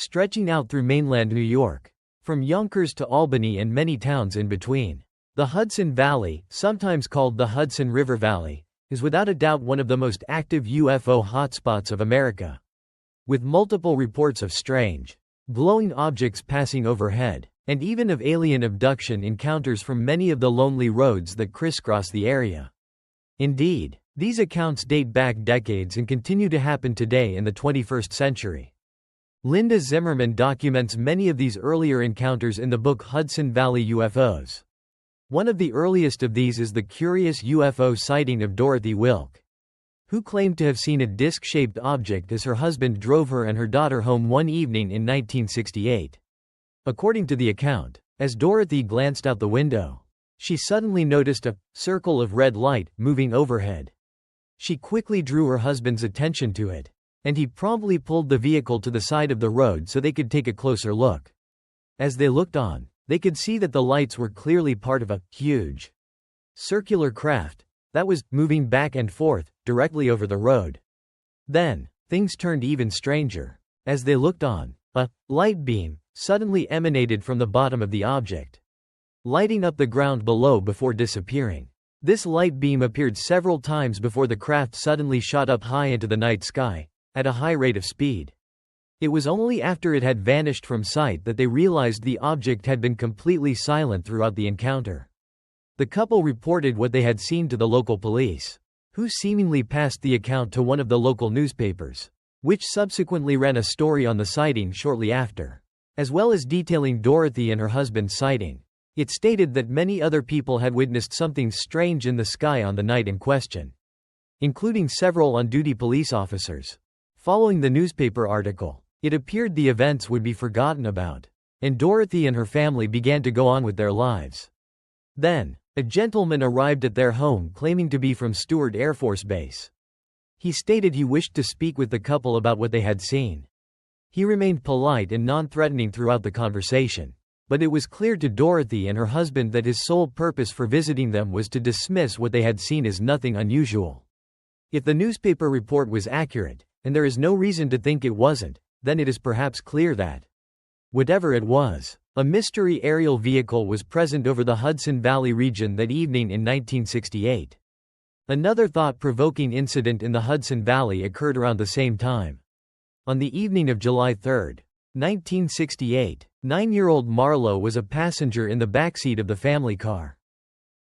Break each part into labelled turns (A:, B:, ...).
A: stretching out through mainland New York, from Yonkers to Albany and many towns in between. The Hudson Valley, sometimes called the Hudson River Valley, is without a doubt one of the most active UFO hotspots of America, with multiple reports of strange, glowing objects passing overhead, and even of alien abduction encounters from many of the lonely roads that crisscross the area. Indeed, these accounts date back decades and continue to happen today in the 21st century. Linda Zimmerman documents many of these earlier encounters in the book Hudson Valley UFOs. One of the earliest of these is the curious UFO sighting of Dorothy Wilk, who claimed to have seen a disc-shaped object as her husband drove her and her daughter home one evening in 1968. According to the account, as Dorothy glanced out the window, she suddenly noticed a circle of red light moving overhead. She quickly drew her husband's attention to it, and he promptly pulled the vehicle to the side of the road so they could take a closer look. As they looked on, they could see that the lights were clearly part of a huge, circular craft that was moving back and forth, directly over the road. Then, things turned even stranger. As they looked on, a light beam suddenly emanated from the bottom of the object, lighting up the ground below before disappearing. This light beam appeared several times before the craft suddenly shot up high into the night sky, at a high rate of speed. It was only after it had vanished from sight that they realized the object had been completely silent throughout the encounter. The couple reported what they had seen to the local police, who seemingly passed the account to one of the local newspapers, which subsequently ran a story on the sighting shortly after, as well as detailing Dorothy and her husband's sighting. It stated that many other people had witnessed something strange in the sky on the night in question, including several on-duty police officers. Following the newspaper article, it appeared the events would be forgotten about, and Dorothy and her family began to go on with their lives. Then, a gentleman arrived at their home claiming to be from Stewart Air Force Base. He stated he wished to speak with the couple about what they had seen. He remained polite and non-threatening throughout the conversation, but it was clear to Dorothy and her husband that his sole purpose for visiting them was to dismiss what they had seen as nothing unusual. If the newspaper report was accurate, and there is no reason to think it wasn't, then it is perhaps clear that, whatever it was, a mystery aerial vehicle was present over the Hudson Valley region that evening in 1968. Another thought-provoking incident in the Hudson Valley occurred around the same time. On the evening of July 3, 1968, 9-year-old Marlo was a passenger in the backseat of the family car,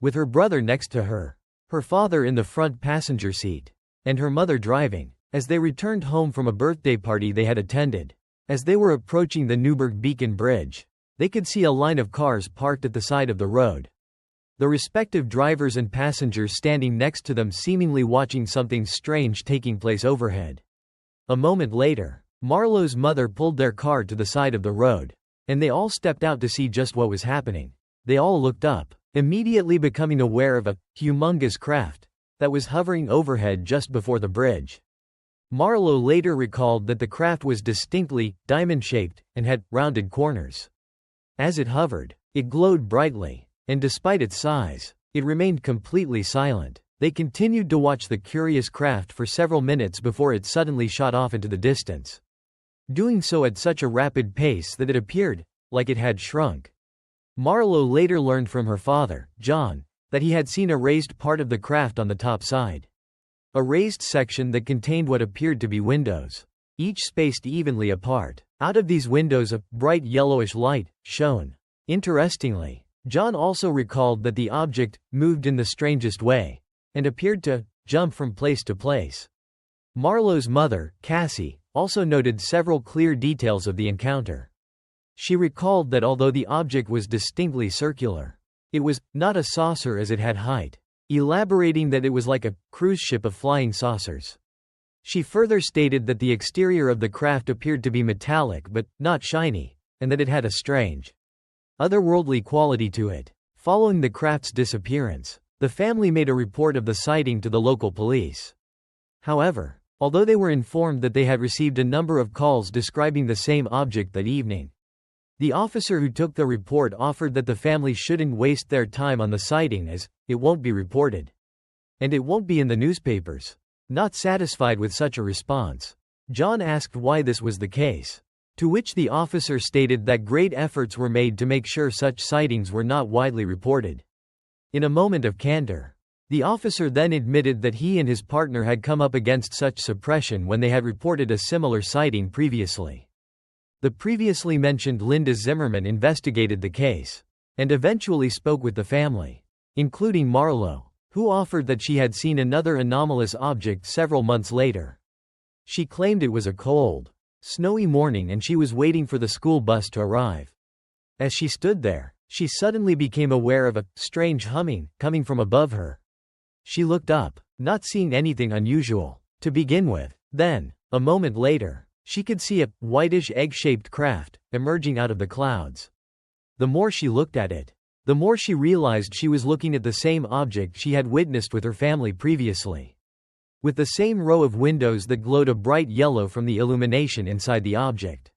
A: with her brother next to her, her father in the front passenger seat, and her mother driving, as they returned home from a birthday party they had attended. As they were approaching the Newburgh Beacon Bridge, they could see a line of cars parked at the side of the road, the respective drivers and passengers standing next to them seemingly watching something strange taking place overhead. A moment later, Marlo's mother pulled their car to the side of the road, and they all stepped out to see just what was happening. They all looked up, immediately becoming aware of a humongous craft that was hovering overhead just before the bridge. Marlo later recalled that the craft was distinctly diamond-shaped and had rounded corners. As it hovered, it glowed brightly, and despite its size, it remained completely silent. They continued to watch the curious craft for several minutes before it suddenly shot off into the distance, doing so at such a rapid pace that it appeared like it had shrunk. Marlo later learned from her father, John, that he had seen a raised part of the craft on the top side. A raised section that contained what appeared to be windows, each spaced evenly apart. Out of these windows a bright yellowish light shone. Interestingly, John also recalled that the object moved in the strangest way, and appeared to jump from place to place. Marlo's mother, Cassie, also noted several clear details of the encounter. She recalled that although the object was distinctly circular, it was not a saucer as it had height, elaborating that it was like a cruise ship of flying saucers. She further stated that the exterior of the craft appeared to be metallic but not shiny, and that it had a strange, otherworldly quality to it. Following the craft's disappearance, the family made a report of the sighting to the local police. However, although they were informed that they had received a number of calls describing the same object that evening, the officer who took the report offered that the family shouldn't waste their time on the sighting as it won't be reported, and it won't be in the newspapers. Not satisfied with such a response, John asked why this was the case, To which the officer stated that great efforts were made to make sure such sightings were not widely reported. In a moment of candor, the officer then admitted that he and his partner had come up against such suppression when they had reported a similar sighting previously. The previously mentioned Linda Zimmerman investigated the case and eventually spoke with the family, including Marlowe, who offered that she had seen another anomalous object several months later. She claimed it was a cold, snowy morning and she was waiting for the school bus to arrive. As she stood there, she suddenly became aware of a strange humming coming from above her. She looked up, not seeing anything unusual to begin with. Then, a moment later, she could see a whitish egg-shaped craft emerging out of the clouds. The more she looked at it, the more she realized she was looking at the same object she had witnessed with her family previously, with the same row of windows that glowed a bright yellow from the illumination inside the object.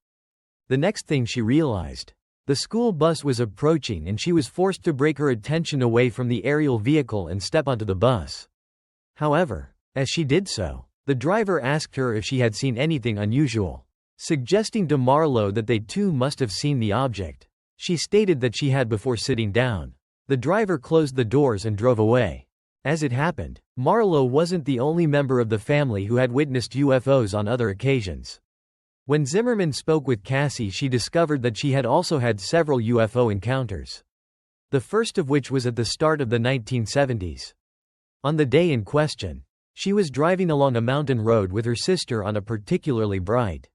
A: The next thing she realized, the school bus was approaching and she was forced to break her attention away from the aerial vehicle and step onto the bus. However, as she did so, the driver asked her if she had seen anything unusual, suggesting to Marlowe that they too must have seen the object. She stated that she had before sitting down. The driver closed the doors and drove away. As it happened, Marlowe wasn't the only member of the family who had witnessed UFOs on other occasions. When Zimmerman spoke with Cassie, she discovered that she had also had several UFO encounters. The first of which was at the start of the 1970s. On the day in question, she was driving along a mountain road with her sister on a particularly bright,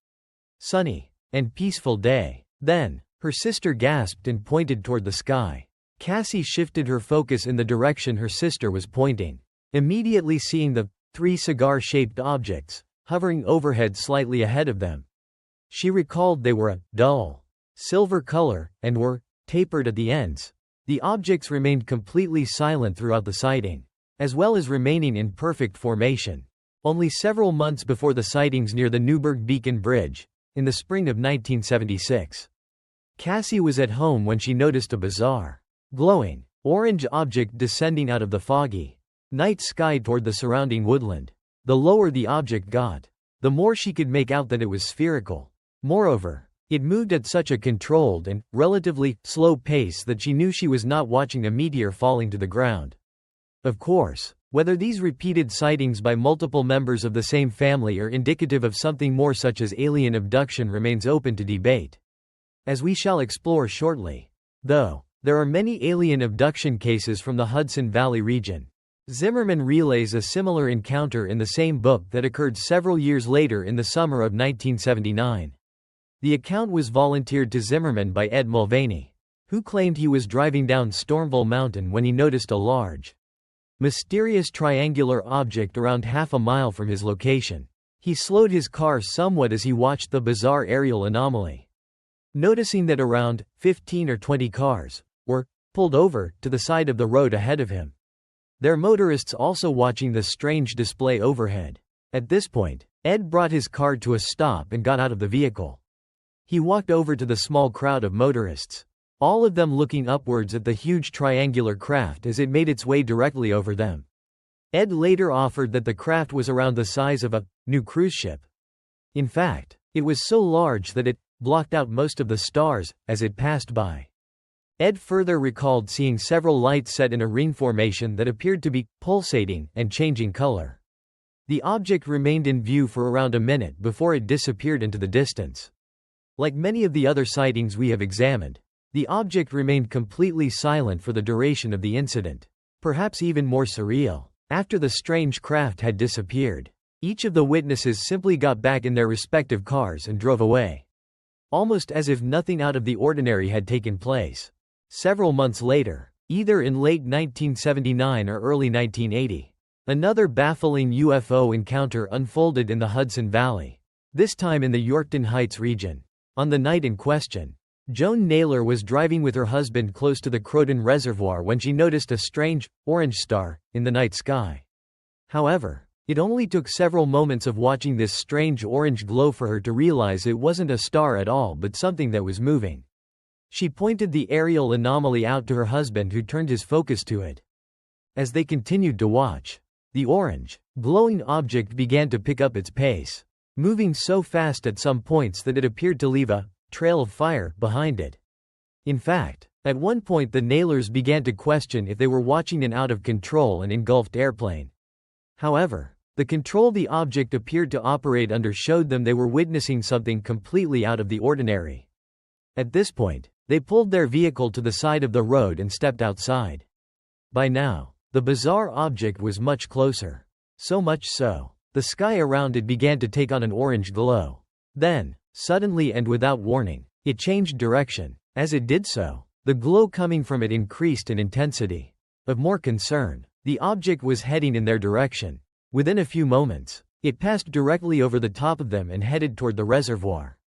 A: sunny, and peaceful day. Then, her sister gasped and pointed toward the sky. Cassie shifted her focus in the direction her sister was pointing, immediately seeing the three cigar-shaped objects hovering overhead slightly ahead of them. She recalled they were a dull silver color and were tapered at the ends. The objects remained completely silent throughout the sighting, as well as remaining in perfect formation. Only several months before the sightings near the Newburgh Beacon Bridge, in the spring of 1976, Cassie was at home when she noticed a bizarre, glowing, orange object descending out of the foggy night sky toward the surrounding woodland. The lower the object got, the more she could make out that it was spherical. Moreover, it moved at such a controlled and relatively slow pace that she knew she was not watching a meteor falling to the ground. Of course, whether these repeated sightings by multiple members of the same family are indicative of something more such as alien abduction remains open to debate, as we shall explore shortly. Though, there are many alien abduction cases from the Hudson Valley region. Zimmerman relays a similar encounter in the same book that occurred several years later in the summer of 1979. The account was volunteered to Zimmerman by Ed Mulvaney, who claimed he was driving down Stormville Mountain when he noticed a large, mysterious triangular object around half a mile from his location. He slowed his car somewhat as he watched the bizarre aerial anomaly, noticing that around 15 or 20 cars were pulled over to the side of the road ahead of him, their motorists also watching the strange display overhead. At this point, Ed brought his car to a stop and got out of the vehicle. He walked over to the small crowd of motorists, all of them looking upwards at the huge triangular craft as it made its way directly over them. Ed later offered that the craft was around the size of a new cruise ship. In fact, it was so large that it blocked out most of the stars as it passed by. Ed further recalled seeing several lights set in a ring formation that appeared to be pulsating and changing color. The object remained in view for around a minute before it disappeared into the distance. Like many of the other sightings we have examined, the object remained completely silent for the duration of the incident. Perhaps even more surreal, after the strange craft had disappeared, each of the witnesses simply got back in their respective cars and drove away, almost as if nothing out of the ordinary had taken place. Several months later, either in late 1979 or early 1980, another baffling UFO encounter unfolded in the Hudson Valley, this time in the Yorkton Heights region. On the night in question, Joan Naylor was driving with her husband close to the Croton Reservoir when she noticed a strange, orange star in the night sky. However, it only took several moments of watching this strange orange glow for her to realize it wasn't a star at all but something that was moving. She pointed the aerial anomaly out to her husband, who turned his focus to it. As they continued to watch, the orange, glowing object began to pick up its pace, moving so fast at some points that it appeared to leave a trail of fire behind it. In fact, at one point the nailers began to question if they were watching an out-of-control and engulfed airplane. However, the control the object appeared to operate under showed them they were witnessing something completely out of the ordinary. At this point, they pulled their vehicle to the side of the road and stepped outside. By now, the bizarre object was much closer. So much so, the sky around it began to take on an orange glow. Then, suddenly and without warning, it changed direction. As it did so, the glow coming from it increased in intensity. Of more concern, the object was heading in their direction. Within a few moments, it passed directly over the top of them and headed toward the reservoir.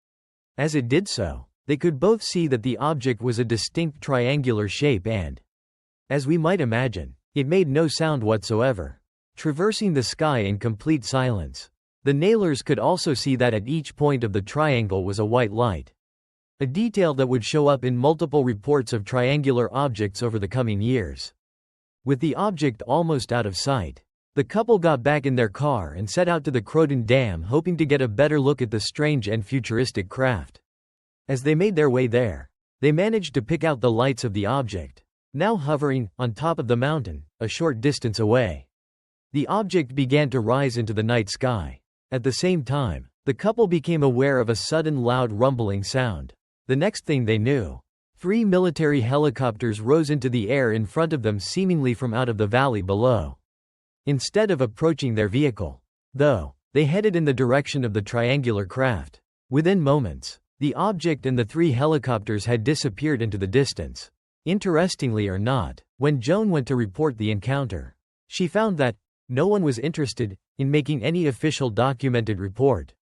A: As it did so, they could both see that the object was a distinct triangular shape and, as we might imagine, it made no sound whatsoever, traversing the sky in complete silence. The nailers could also see that at each point of the triangle was a white light. A detail that would show up in multiple reports of triangular objects over the coming years. With the object almost out of sight, the couple got back in their car and set out to the Croton Dam, hoping to get a better look at the strange and futuristic craft. As they made their way there, they managed to pick out the lights of the object, now hovering on top of the mountain, a short distance away. The object began to rise into the night sky. At the same time, the couple became aware of a sudden loud rumbling sound. The next thing they knew, 3 military helicopters rose into the air in front of them, seemingly from out of the valley below. Instead of approaching their vehicle, though, they headed in the direction of the triangular craft. Within moments, the object and the 3 helicopters had disappeared into the distance. Interestingly or not, when Joan went to report the encounter, she found that no one was interested in making any official documented report.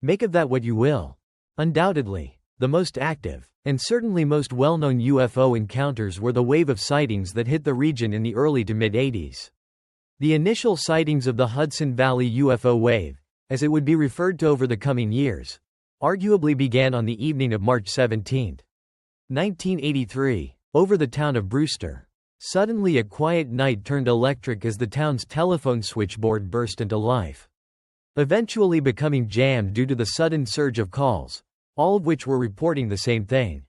A: Make of that what you will. Undoubtedly, the most active, and certainly most well-known UFO encounters were the wave of sightings that hit the region in the early to mid-80s. The initial sightings of the Hudson Valley UFO wave, as it would be referred to over the coming years, arguably began on the evening of March 17, 1983, over the town of Brewster. Suddenly a quiet night turned electric as the town's telephone switchboard burst into life, eventually becoming jammed due to the sudden surge of calls, all of which were reporting the same thing.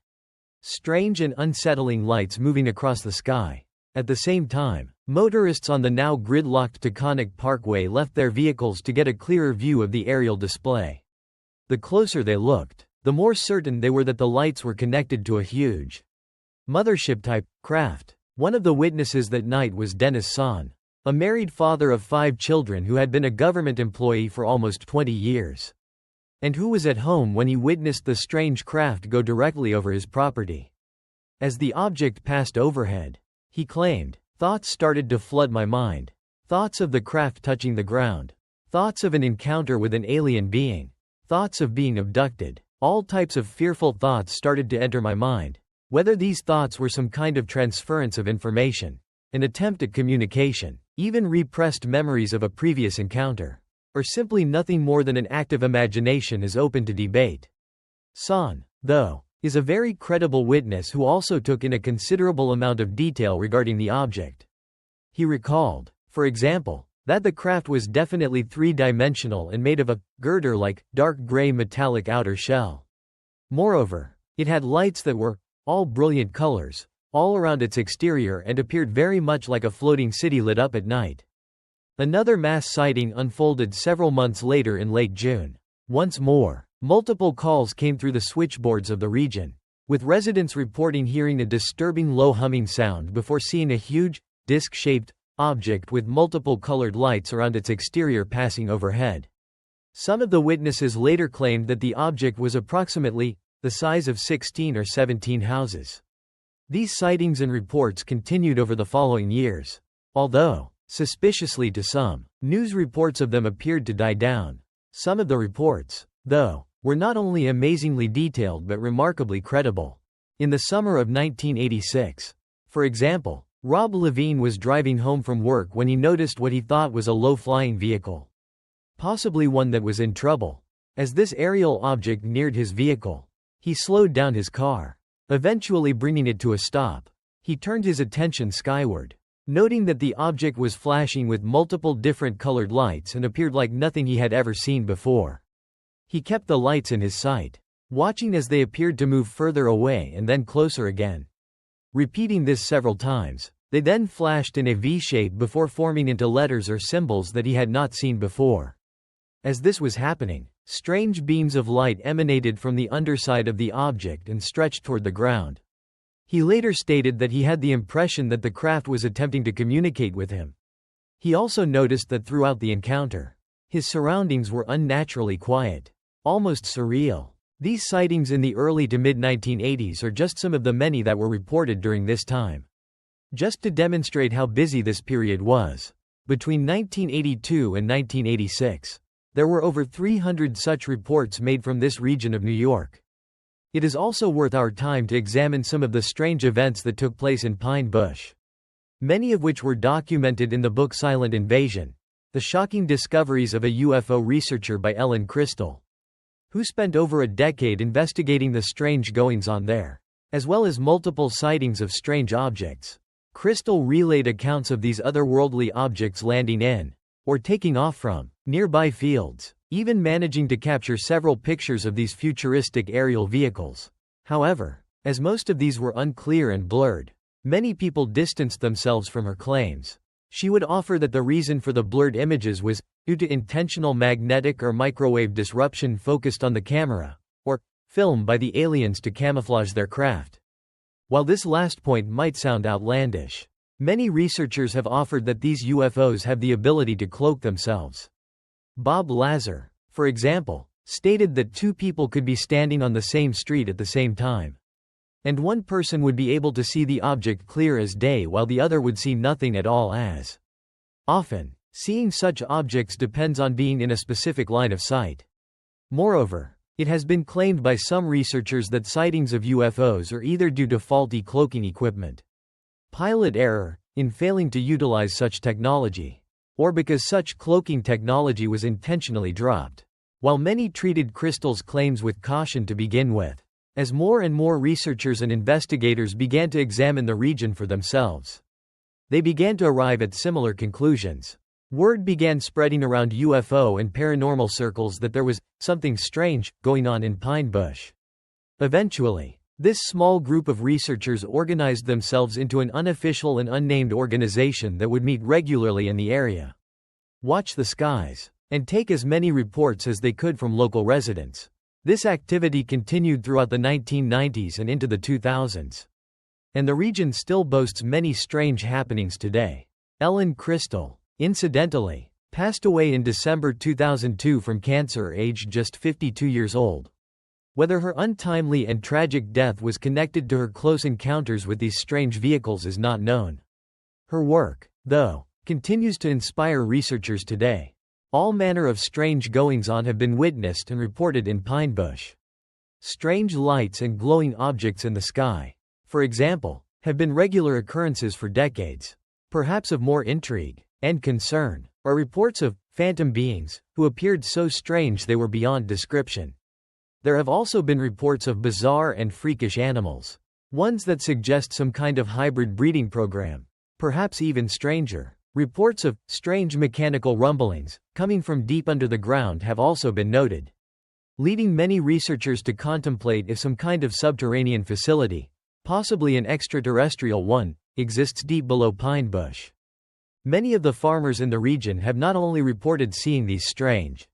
A: Strange and unsettling lights moving across the sky. At the same time, motorists on the now gridlocked Taconic Parkway left their vehicles to get a clearer view of the aerial display. The closer they looked, the more certain they were that the lights were connected to a huge mothership-type craft. One of the witnesses that night was Dennis Son, a married father of 5 children who had been a government employee for almost 20 years, and who was at home when he witnessed the strange craft go directly over his property. As the object passed overhead, he claimed, "Thoughts started to flood my mind. Thoughts of the craft touching the ground. Thoughts of an encounter with an alien being. Thoughts of being abducted. All types of fearful thoughts started to enter my mind. Whether these thoughts were some kind of transference of information, an attempt at communication, even repressed memories of a previous encounter, or simply nothing more than an active imagination is open to debate." Son, though, is a very credible witness who also took in a considerable amount of detail regarding the object. He recalled, for example, that the craft was definitely 3-dimensional and made of a girder-like, dark gray metallic outer shell. Moreover, it had lights that were all brilliant colors, all around its exterior and appeared very much like a floating city lit up at night. Another mass sighting unfolded several months later in late June. Once more, multiple calls came through the switchboards of the region, with residents reporting hearing a disturbing low humming sound before seeing a huge, disc-shaped object with multiple colored lights around its exterior passing overhead. Some of the witnesses later claimed that the object was approximately the size of 16 or 17 houses. These sightings and reports continued over the following years, although, suspiciously to some, news reports of them appeared to die down. Some of the reports, though, were not only amazingly detailed but remarkably credible. In the summer of 1986, for example, Rob Levine was driving home from work when he noticed what he thought was a low-flying vehicle, possibly one that was in trouble. As this aerial object neared his vehicle, he slowed down his car, eventually bringing it to a stop. He turned his attention skyward, noting that the object was flashing with multiple different colored lights and appeared like nothing he had ever seen before. He kept the lights in his sight, watching as they appeared to move further away and then closer again. Repeating this several times, they then flashed in a V shape before forming into letters or symbols that he had not seen before. As this was happening, strange beams of light emanated from the underside of the object and stretched toward the ground. He later stated that he had the impression that the craft was attempting to communicate with him. He also noticed that throughout the encounter, his surroundings were unnaturally quiet, almost surreal. These sightings in the early to mid-1980s are just some of the many that were reported during this time. Just to demonstrate how busy this period was, between 1982 and 1986, there were over 300 such reports made from this region of New York. It is also worth our time to examine some of the strange events that took place in Pine Bush, many of which were documented in the book Silent Invasion, The Shocking Discoveries of a UFO Researcher by Ellen Crystal, who spent over a decade investigating the strange goings-on there, as well as multiple sightings of strange objects. Crystal relayed accounts of these otherworldly objects landing in, or taking off from, nearby fields, even managing to capture several pictures of these futuristic aerial vehicles. However, as most of these were unclear and blurred, many people distanced themselves from her claims. She would offer that the reason for the blurred images was due to intentional magnetic or microwave disruption focused on the camera, or film by the aliens to camouflage their craft. While this last point might sound outlandish, many researchers have offered that these UFOs have the ability to cloak themselves. Bob Lazar, for example, stated that two people could be standing on the same street at the same time, and one person would be able to see the object clear as day while the other would see nothing at all. As often, seeing such objects depends on being in a specific line of sight. Moreover, it has been claimed by some researchers that sightings of UFOs are either due to faulty cloaking equipment, pilot error, in failing to utilize such technology, or because such cloaking technology was intentionally dropped. While many treated Crystal's claims with caution to begin with, as more and more researchers and investigators began to examine the region for themselves, they began to arrive at similar conclusions. Word began spreading around UFO and paranormal circles that there was something strange going on in Pine Bush. Eventually, this small group of researchers organized themselves into an unofficial and unnamed organization that would meet regularly in the area, watch the skies, and take as many reports as they could from local residents. This activity continued throughout the 1990s and into the 2000s. And the region still boasts many strange happenings today. Ellen Crystal, incidentally, passed away in December 2002 from cancer, aged just 52 years old. Whether her untimely and tragic death was connected to her close encounters with these strange vehicles is not known. Her work, though, continues to inspire researchers today. All manner of strange goings-on have been witnessed and reported in Pine Bush. Strange lights and glowing objects in the sky, for example, have been regular occurrences for decades. Perhaps of more intrigue and concern are reports of phantom beings who appeared so strange they were beyond description. There have also been reports of bizarre and freakish animals, ones that suggest some kind of hybrid breeding program. Perhaps even stranger, reports of strange mechanical rumblings coming from deep under the ground have also been noted, leading many researchers to contemplate if some kind of subterranean facility, possibly an extraterrestrial one, exists deep below Pine Bush. Many of the farmers in the region have not only reported seeing these strange,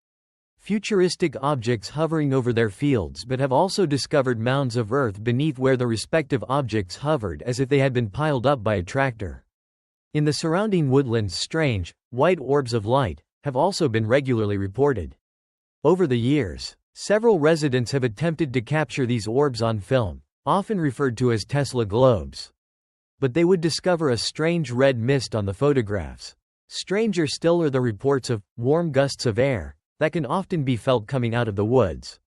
A: futuristic objects hovering over their fields but have also discovered mounds of earth beneath where the respective objects hovered as if they had been piled up by a tractor. In the surrounding woodlands, strange, white orbs of light have also been regularly reported. Over the years, several residents have attempted to capture these orbs on film, often referred to as Tesla globes. But they would discover a strange red mist on the photographs. Stranger still are the reports of warm gusts of air that can often be felt coming out of the woods,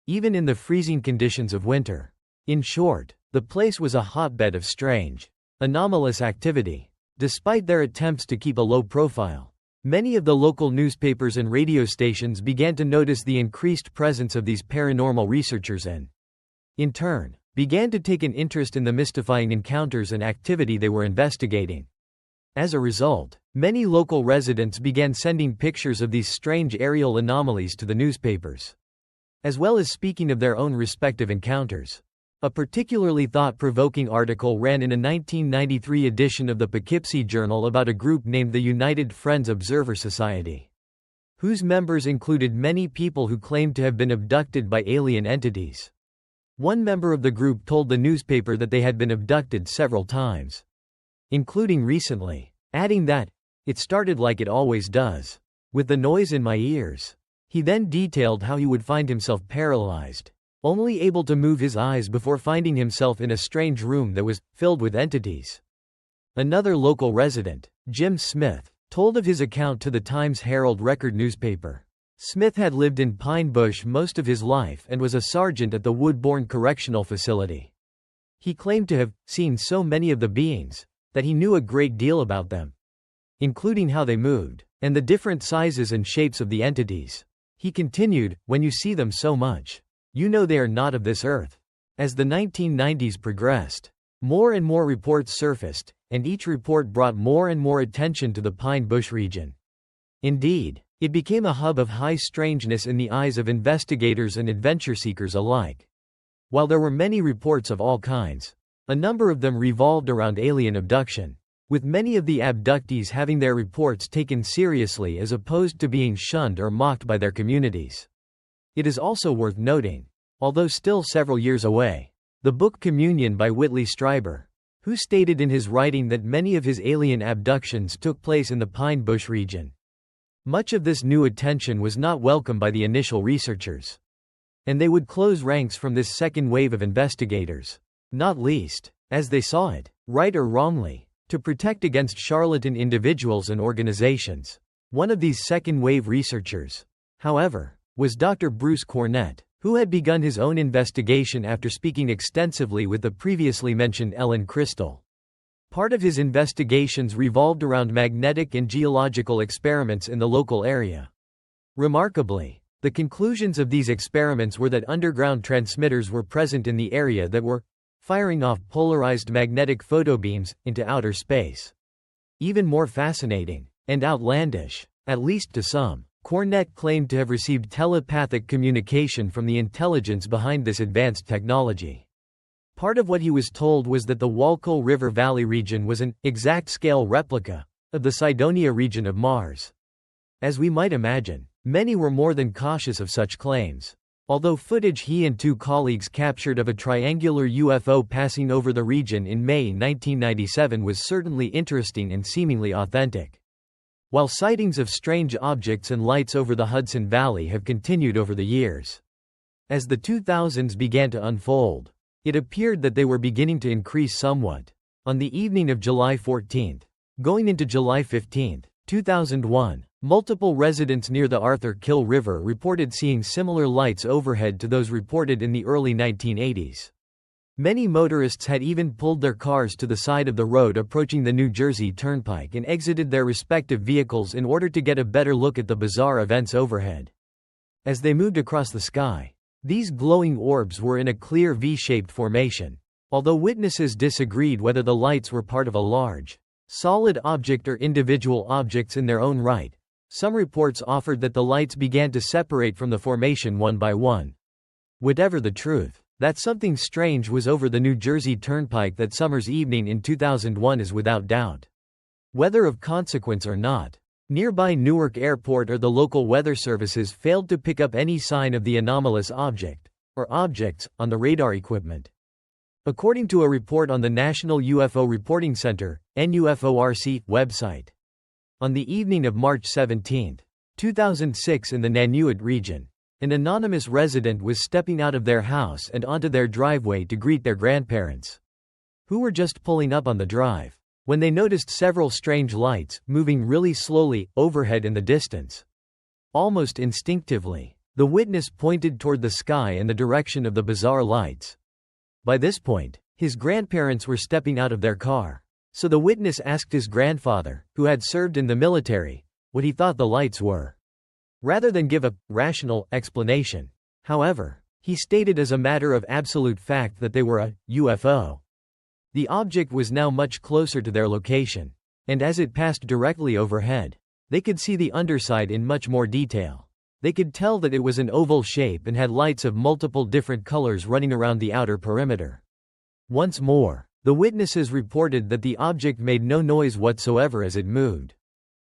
A: even in the freezing conditions of winter. In short, the place was a hotbed of strange, anomalous activity. Despite their attempts to keep a low profile, many of the local newspapers and radio stations began to notice the increased presence of these paranormal researchers and, in turn, began to take an interest in the mystifying encounters and activity they were investigating. As a result, many local residents began sending pictures of these strange aerial anomalies to the newspapers. as well as speaking of their own respective encounters. A particularly thought-provoking article ran in a 1993 edition of the Poughkeepsie Journal about a group named the United Friends Observer Society, whose members included many people who claimed to have been abducted by alien entities. One member of the group told the newspaper that they had been abducted several times, including recently, adding that, "It started like it always does, with the noise in my ears." He then detailed how he would find himself paralyzed, only able to move his eyes before finding himself in a strange room that was filled with entities. Another local resident, Jim Smith, told of his account to the Times-Herald Record newspaper. Smith had lived in Pine Bush most of his life and was a sergeant at the Woodbourne Correctional Facility. He claimed to have seen so many of the beings that he knew a great deal about them, including how they moved, and the different sizes and shapes of the entities. He continued, "When you see them so much, you know they are not of this earth." As the 1990s progressed, more and more reports surfaced, and each report brought more and more attention to the Pine Bush region. Indeed, it became a hub of high strangeness in the eyes of investigators and adventure seekers alike. While there were many reports of all kinds, a number of them revolved around alien abduction, with many of the abductees having their reports taken seriously as opposed to being shunned or mocked by their communities. It is also worth noting, although still several years away, the book Communion by Whitley Strieber, who stated in his writing that many of his alien abductions took place in the Pine Bush region. Much of this new attention was not welcome by the initial researchers, and they would close ranks from this second wave of investigators, not least, as they saw it, right or wrongly, to protect against charlatan individuals and organizations. One of these second-wave researchers, however, was Dr. Bruce Cornett, who had begun his own investigation after speaking extensively with the previously mentioned Ellen Crystal. Part of his investigations revolved around magnetic and geological experiments in the local area. Remarkably, the conclusions of these experiments were that underground transmitters were present in the area that were firing off polarized magnetic photobeams into outer space. Even more fascinating, and outlandish, at least to some, Cornett claimed to have received telepathic communication from the intelligence behind this advanced technology. Part of what he was told was that the Hudson River Valley region was an exact-scale replica of the Cydonia region of Mars. As we might imagine, many were more than cautious of such claims. Although footage he and two colleagues captured of a triangular UFO passing over the region in May 1997 was certainly interesting and seemingly authentic. While sightings of strange objects and lights over the Hudson Valley have continued over the years, as the 2000s began to unfold, it appeared that they were beginning to increase somewhat. On the evening of July 14, going into July 15, 2001, multiple residents near the Arthur Kill River reported seeing similar lights overhead to those reported in the early 1980s. Many motorists had even pulled their cars to the side of the road approaching the New Jersey Turnpike and exited their respective vehicles in order to get a better look at the bizarre events overhead. As they moved across the sky, these glowing orbs were in a clear V-shaped formation. Although witnesses disagreed whether the lights were part of a large, solid object or individual objects in their own right, some reports offered that the lights began to separate from the formation one by one. Whatever the truth, that something strange was over the New Jersey Turnpike that summer's evening in 2001 is without doubt. Whether of consequence or not, nearby Newark Airport or the local weather services failed to pick up any sign of the anomalous object, or objects, on the radar equipment. According to a report on the National UFO Reporting Center, NUFORC, website, on the evening of March 17, 2006 in the Nanuet region, an anonymous resident was stepping out of their house and onto their driveway to greet their grandparents, who were just pulling up on the drive, when they noticed several strange lights moving really slowly overhead in the distance. Almost instinctively, the witness pointed toward the sky in the direction of the bizarre lights. By this point, his grandparents were stepping out of their car, so the witness asked his grandfather, who had served in the military, what he thought the lights were. Rather than give a rational explanation, however, he stated as a matter of absolute fact that they were a UFO. The object was now much closer to their location, and as it passed directly overhead, they could see the underside in much more detail. They could tell that it was an oval shape and had lights of multiple different colors running around the outer perimeter. Once more, the witnesses reported that the object made no noise whatsoever as it moved.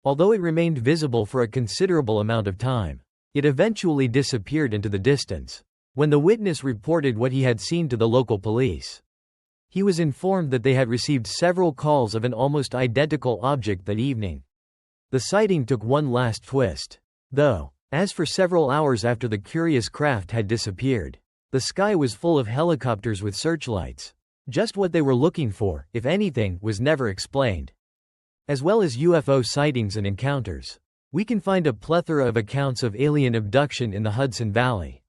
A: Although it remained visible for a considerable amount of time, it eventually disappeared into the distance. When the witness reported what he had seen to the local police, he was informed that they had received several calls of an almost identical object that evening. The sighting took one last twist, though, as for several hours after the curious craft had disappeared, the sky was full of helicopters with searchlights. Just what they were looking for, if anything, was never explained. As well as UFO sightings and encounters, we can find a plethora of accounts of alien abduction in the Hudson Valley.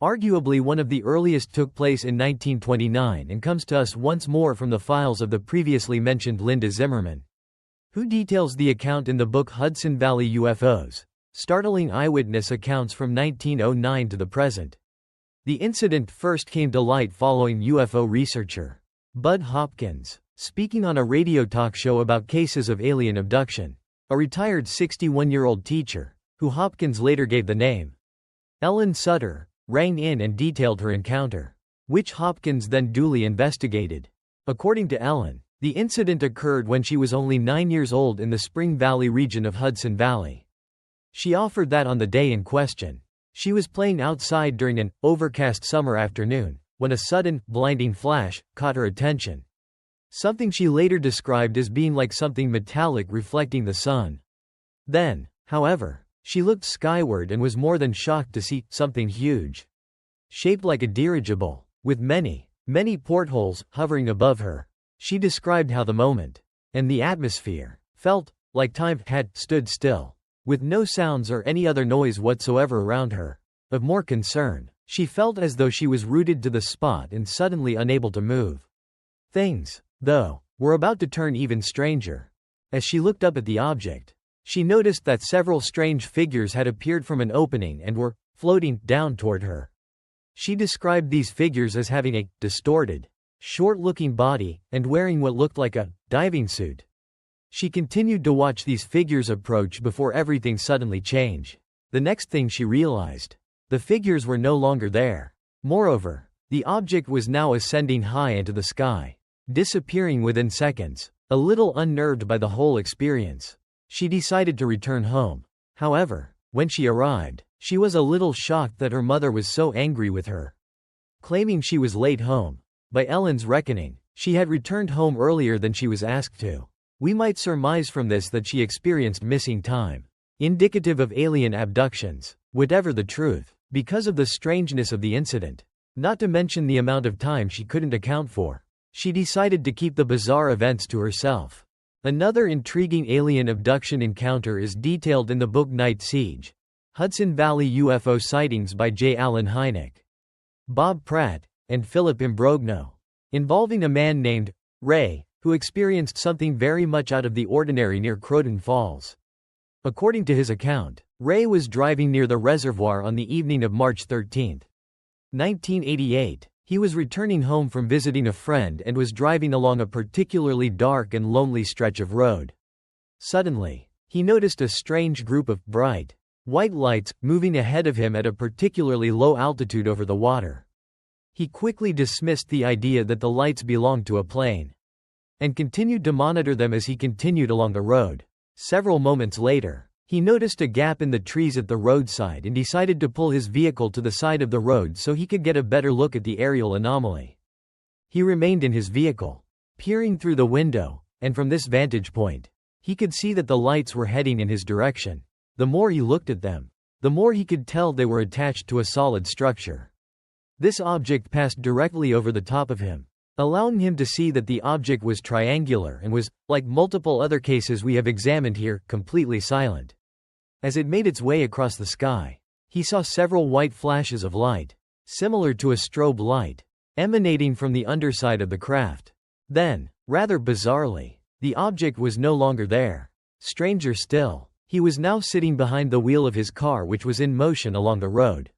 A: Arguably one of the earliest took place in 1929 and comes to us once more from the files of the previously mentioned Linda Zimmerman, who details the account in the book Hudson Valley UFOs, startling eyewitness accounts from 1909 to the present. The incident first came to light following UFO researcher Bud Hopkins speaking on a radio talk show about cases of alien abduction. A retired 61-year-old teacher, who Hopkins later gave the name Ellen Sutter, rang in and detailed her encounter, which Hopkins then duly investigated. According to Ellen, the incident occurred when she was only 9 years old in the Spring Valley region of Hudson Valley. She offered that on the day in question, she was playing outside during an overcast summer afternoon, when a sudden, blinding flash caught her attention. Something she later described as being like something metallic reflecting the sun. Then, however, she looked skyward and was more than shocked to see something huge, shaped like a dirigible, with many, many portholes hovering above her. She described how the moment, and the atmosphere, felt like time had stood still, with no sounds or any other noise whatsoever around her. Of more concern, she felt as though she was rooted to the spot and suddenly unable to move. Things, though, were about to turn even stranger. As she looked up at the object, she noticed that several strange figures had appeared from an opening and were floating down toward her. She described these figures as having a distorted, short-looking body and wearing what looked like a diving suit. She continued to watch these figures approach before everything suddenly changed. The next thing she realized, the figures were no longer there. Moreover, the object was now ascending high into the sky, disappearing within seconds. A little unnerved by the whole experience, she decided to return home. However, when she arrived, she was a little shocked that her mother was so angry with her, claiming she was late home. By Ellen's reckoning, she had returned home earlier than she was asked to. We might surmise from this that she experienced missing time, indicative of alien abductions. Whatever the truth, because of the strangeness of the incident, not to mention the amount of time she couldn't account for, she decided to keep the bizarre events to herself. Another intriguing alien abduction encounter is detailed in the book Night Siege, Hudson Valley UFO Sightings by J. Allen Hynek, Bob Pratt, and Philip Imbrogno, involving a man named Ray, who experienced something very much out of the ordinary near Croton Falls. According to his account, Ray was driving near the reservoir on the evening of March 13, 1988. He was returning home from visiting a friend and was driving along a particularly dark and lonely stretch of road. Suddenly, he noticed a strange group of bright, white lights moving ahead of him at a particularly low altitude over the water. He quickly dismissed the idea that the lights belonged to a plane, and continued to monitor them as he continued along the road. Several moments later, he noticed a gap in the trees at the roadside and decided to pull his vehicle to the side of the road so he could get a better look at the aerial anomaly. He remained in his vehicle, peering through the window, and from this vantage point, he could see that the lights were heading in his direction. The more he looked at them, the more he could tell they were attached to a solid structure. This object passed directly over the top of him, allowing him to see that the object was triangular and was, like multiple other cases we have examined here, completely silent. As it made its way across the sky, he saw several white flashes of light, similar to a strobe light, emanating from the underside of the craft. Then, rather bizarrely, the object was no longer there. Stranger still, he was now sitting behind the wheel of his car, which was in motion along the road.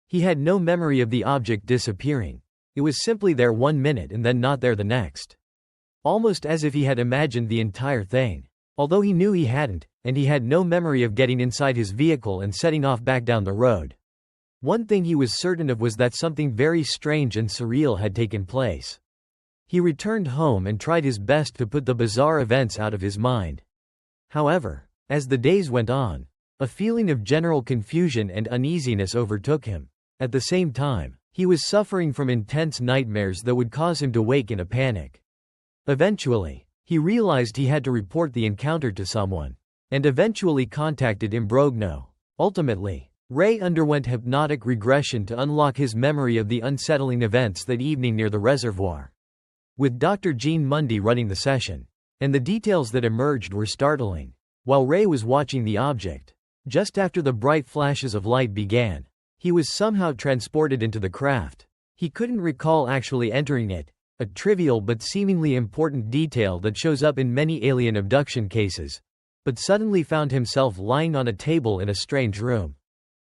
A: He had no memory of the object disappearing. It was simply there 1 minute and then not there the next. Almost as if he had imagined the entire thing. although he knew he hadn't, and he had no memory of getting inside his vehicle and setting off back down the road. One thing he was certain of was that something very strange and surreal had taken place. He returned home and tried his best to put the bizarre events out of his mind. However, as the days went on, a feeling of general confusion and uneasiness overtook him. At the same time, he was suffering from intense nightmares that would cause him to wake in a panic. Eventually, he realized he had to report the encounter to someone, and eventually contacted Imbrogno. Ultimately, Ray underwent hypnotic regression to unlock his memory of the unsettling events that evening near the reservoir, with Dr. Gene Mundy running the session. And the details that emerged were startling. While Ray was watching the object, just after the bright flashes of light began, he was somehow transported into the craft. He couldn't recall actually entering it, a trivial but seemingly important detail that shows up in many alien abduction cases, but suddenly found himself lying on a table in a strange room.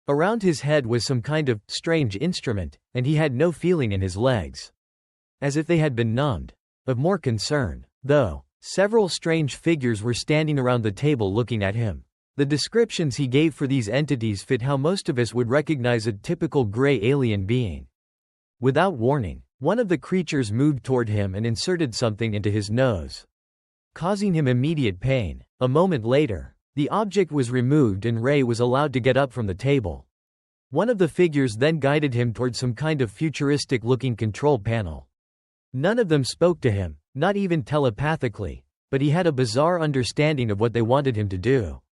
A: Around his head was some kind of strange instrument, and he had no feeling in his legs, as if they had been numbed. Of more concern, though, several strange figures were standing around the table looking at him. The descriptions he gave for these entities fit how most of us would recognize a typical gray alien being. Without warning, one of the creatures moved toward him and inserted something into his nose, causing him immediate pain. A moment later, the object was removed and Ray was allowed to get up from the table. One of the figures then guided him toward some kind of futuristic-looking control panel. None of them spoke to him, not even telepathically, but he had a bizarre understanding of what they wanted him to do.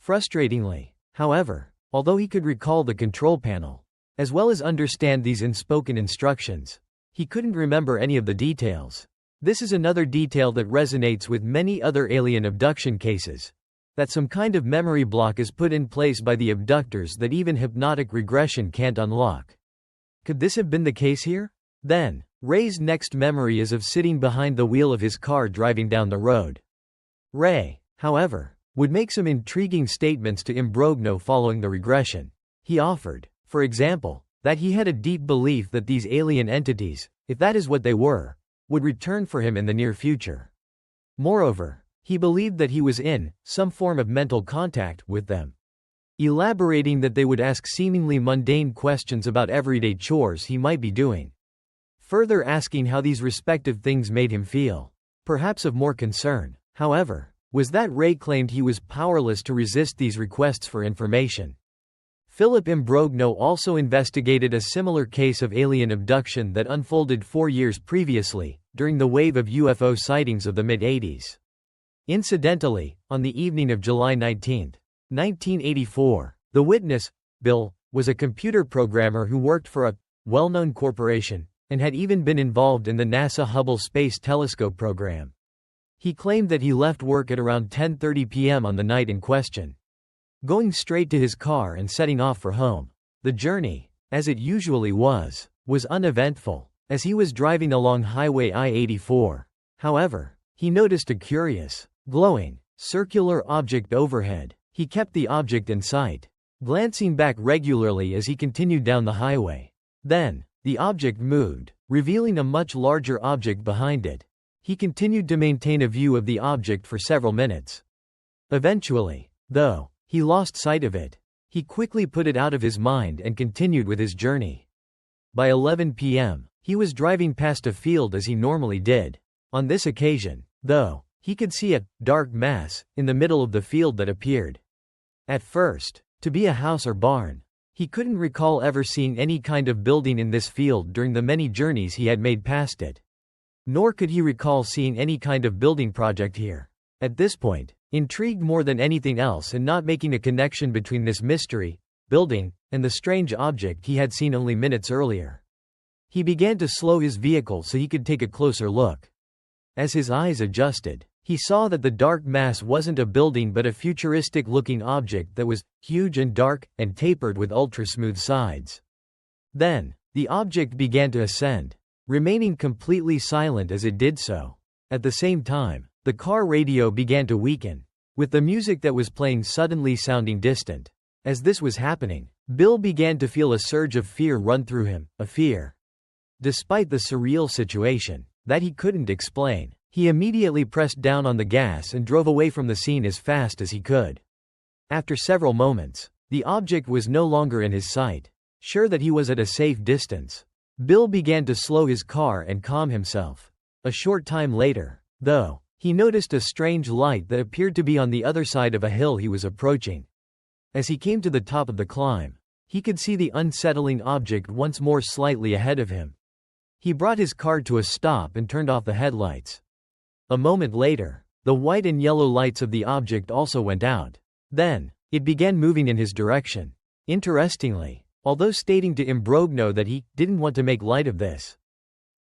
A: Frustratingly, however, although he could recall the control panel, as well as understand these unspoken instructions, he couldn't remember any of the details. This is another detail that resonates with many other alien abduction cases, that some kind of memory block is put in place by the abductors that even hypnotic regression can't unlock. Could this have been the case here? Then, Ray's next memory is of sitting behind the wheel of his car driving down the road. Ray, however, would make some intriguing statements to Imbrogno following the regression. He offered, for example, that he had a deep belief that these alien entities, if that is what they were, would return for him in the near future. Moreover, he believed that he was in some form of mental contact with them, elaborating that they would ask seemingly mundane questions about everyday chores he might be doing, further asking how these respective things made him feel. Perhaps of more concern, however, was that Ray claimed he was powerless to resist these requests for information. Philip Imbrogno also investigated a similar case of alien abduction that unfolded 4 years previously, during the wave of UFO sightings of the mid-80s. Incidentally, on the evening of July 19, 1984, the witness, Bill, was a computer programmer who worked for a well-known corporation, and had even been involved in the NASA Hubble Space Telescope program. He claimed that he left work at around 10:30 p.m. on the night in question, going straight to his car and setting off for home. The journey, as it usually was uneventful, as he was driving along Highway I-84. However, he noticed a curious, glowing, circular object overhead. He kept the object in sight, glancing back regularly as he continued down the highway. Then, the object moved, revealing a much larger object behind it. He continued to maintain a view of the object for several minutes. Eventually, though, he lost sight of it. He quickly put it out of his mind and continued with his journey. By 11 p.m., he was driving past a field as he normally did. On this occasion, though, he could see a dark mass in the middle of the field that appeared, at first, to be a house or barn. He couldn't recall ever seeing any kind of building in this field during the many journeys he had made past it. Nor could he recall seeing any kind of building project here. At this point, intrigued more than anything else and not making a connection between this mystery, building, and the strange object he had seen only minutes earlier, he began to slow his vehicle so he could take a closer look. As his eyes adjusted, he saw that the dark mass wasn't a building but a futuristic-looking object that was huge and dark and tapered with ultra-smooth sides. Then, the object began to ascend, remaining completely silent as it did so. At the same time, the car radio began to weaken, with the music that was playing suddenly sounding distant. As this was happening, Bill began to feel a surge of fear run through him, a fear, despite the surreal situation, that he couldn't explain. He immediately pressed down on the gas and drove away from the scene as fast as he could. After several moments, the object was no longer in his sight. Sure that he was at a safe distance, Bill began to slow his car and calm himself. A short time later, though, he noticed a strange light that appeared to be on the other side of a hill he was approaching. As he came to the top of the climb, he could see the unsettling object once more slightly ahead of him. He brought his car to a stop and turned off the headlights. A moment later, the white and yellow lights of the object also went out. Then, it began moving in his direction. Interestingly, although stating to Imbrogno that he didn't want to make light of this,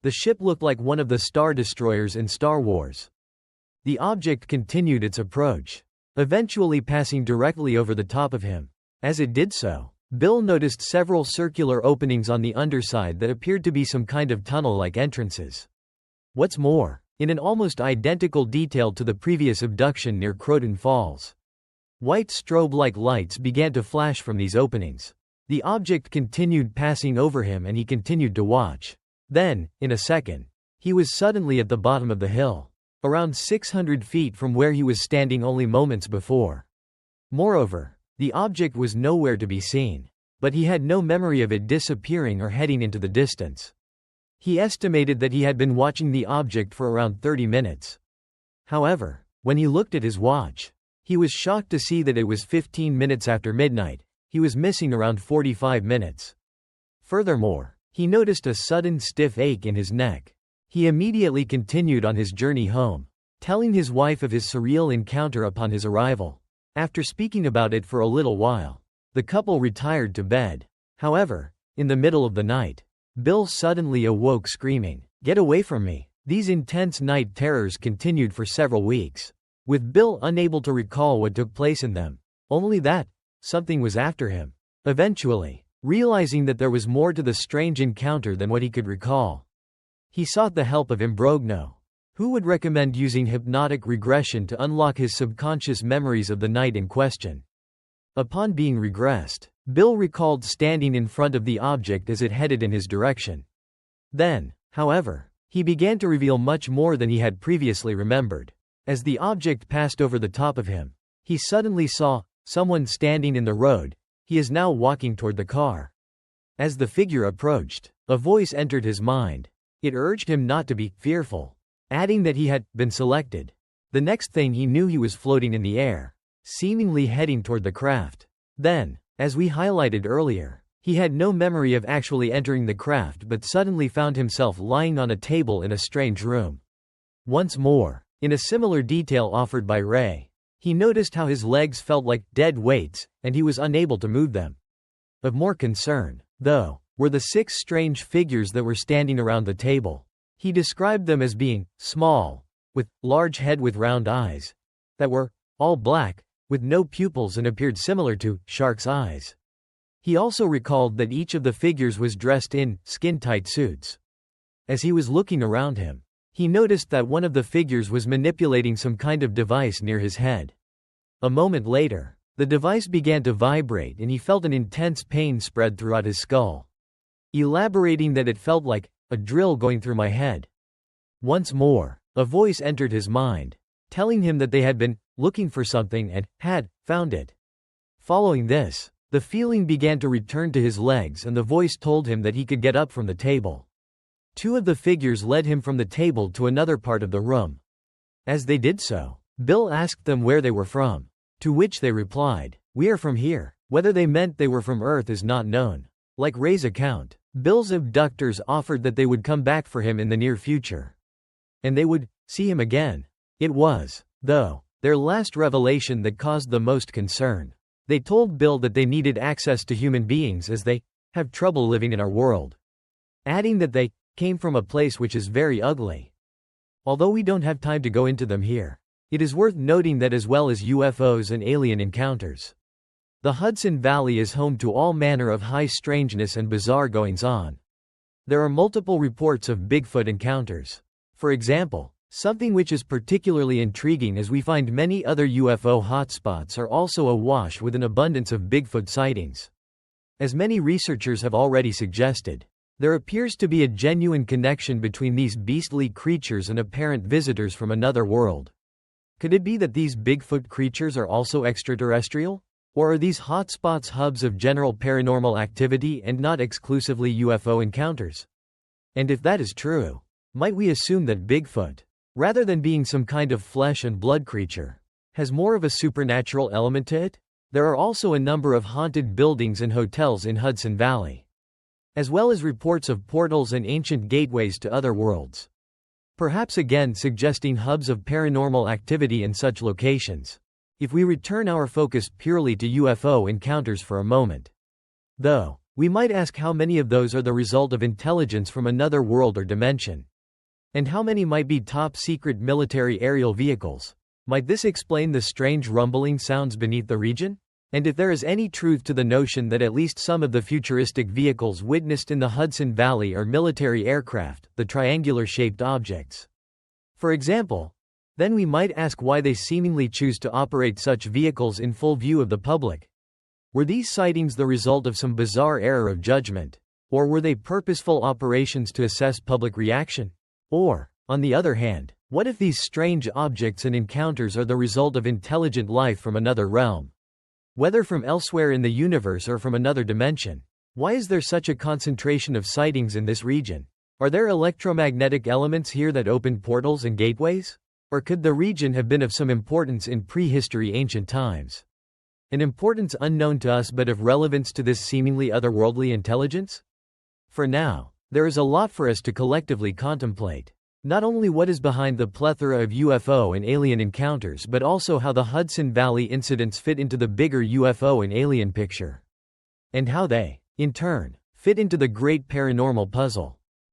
A: the ship looked like one of the Star Destroyers in Star Wars. The object continued its approach, eventually passing directly over the top of him. As it did so, Bill noticed several circular openings on the underside that appeared to be some kind of tunnel-like entrances. What's more, in an almost identical detail to the previous abduction near Croton Falls, white strobe-like lights began to flash from these openings. The object continued passing over him and he continued to watch. Then, in a second, he was suddenly at the bottom of the hill, around 600 feet from where he was standing only moments before. Moreover, the object was nowhere to be seen, but he had no memory of it disappearing or heading into the distance. He estimated that he had been watching the object for around 30 minutes. However, when he looked at his watch, he was shocked to see that it was 15 minutes after midnight. He was missing around 45 minutes. Furthermore, he noticed a sudden stiff ache in his neck. He immediately continued on his journey home, telling his wife of his surreal encounter upon his arrival. After speaking about it for a little while, the couple retired to bed. However, in the middle of the night, Bill suddenly awoke screaming, "Get away from me!" These intense night terrors continued for several weeks, with Bill unable to recall what took place in them. Only that something was after him. Eventually, realizing that there was more to the strange encounter than what he could recall, he sought the help of Imbrogno, who would recommend using hypnotic regression to unlock his subconscious memories of the night in question. Upon being regressed, Bill recalled standing in front of the object as it headed in his direction. Then, however, he began to reveal much more than he had previously remembered. As the object passed over the top of him, he suddenly saw someone standing in the road. He is now walking toward the car. As the figure approached, a voice entered his mind. It urged him not to be fearful, adding that he had been selected. The next thing he knew, he was floating in the air, seemingly heading toward the craft. Then, as we highlighted earlier, he had no memory of actually entering the craft but suddenly found himself lying on a table in a strange room. Once more, in a similar detail offered by Ray, he noticed how his legs felt like dead weights, and he was unable to move them. Of more concern, though, were the 6 strange figures that were standing around the table. He described them as being small, with large head with round eyes, that were all black, with no pupils and appeared similar to shark's eyes. He also recalled that each of the figures was dressed in skin-tight suits. As he was looking around him, he noticed that one of the figures was manipulating some kind of device near his head. A moment later, the device began to vibrate and he felt an intense pain spread throughout his skull, elaborating that it felt like a drill going through my head. Once more, a voice entered his mind, telling him that they had been looking for something and had found it. Following this, the feeling began to return to his legs and the voice told him that he could get up from the table. 2 of the figures led him from the table to another part of the room. As they did so, Bill asked them where they were from, to which they replied, "We are from here." Whether they meant they were from Earth is not known. Like Ray's account, Bill's abductors offered that they would come back for him in the near future, and they would see him again. It was, though, their last revelation that caused the most concern. They told Bill that they needed access to human beings as they have trouble living in our world, adding that they came from a place which is very ugly. Although we don't have time to go into them here, it is worth noting that as well as UFOs and alien encounters, the Hudson Valley is home to all manner of high strangeness and bizarre goings-on. There are multiple reports of Bigfoot encounters. For example, something which is particularly intriguing as we find many other UFO hotspots are also awash with an abundance of Bigfoot sightings. As many researchers have already suggested, There appears to be a genuine connection between these beastly creatures and apparent visitors from another world. Could it be that these Bigfoot creatures are also extraterrestrial? Or are these hotspots hubs of general paranormal activity and not exclusively UFO encounters? And if that is true, might we assume that Bigfoot, rather than being some kind of flesh and blood creature, has more of a supernatural element to it? There are also a number of haunted buildings and hotels in Hudson Valley, as well as reports of portals and ancient gateways to other worlds, perhaps again suggesting hubs of paranormal activity in such locations. If we return our focus purely to UFO encounters for a moment, though, we might ask how many of those are the result of intelligence from another world or dimension, and how many might be top-secret military aerial vehicles. Might this explain the strange rumbling sounds beneath the region? And if there is any truth to the notion that at least some of the futuristic vehicles witnessed in the Hudson Valley are military aircraft, the triangular-shaped objects, for example, then we might ask why they seemingly choose to operate such vehicles in full view of the public. Were these sightings the result of some bizarre error of judgment? Or were they purposeful operations to assess public reaction? Or, on the other hand, what if these strange objects and encounters are the result of intelligent life from another realm? Whether from elsewhere in the universe or from another dimension. Why is there such a concentration of sightings in this region? Are there electromagnetic elements here that open portals and gateways? Or could the region have been of some importance in prehistory ancient times? An importance unknown to us but of relevance to this seemingly otherworldly intelligence? For now, there is a lot for us to collectively contemplate. Not only what is behind the plethora of UFO and alien encounters but also how the Hudson Valley incidents fit into the bigger UFO and alien picture. And how they, in turn, fit into the great paranormal puzzle.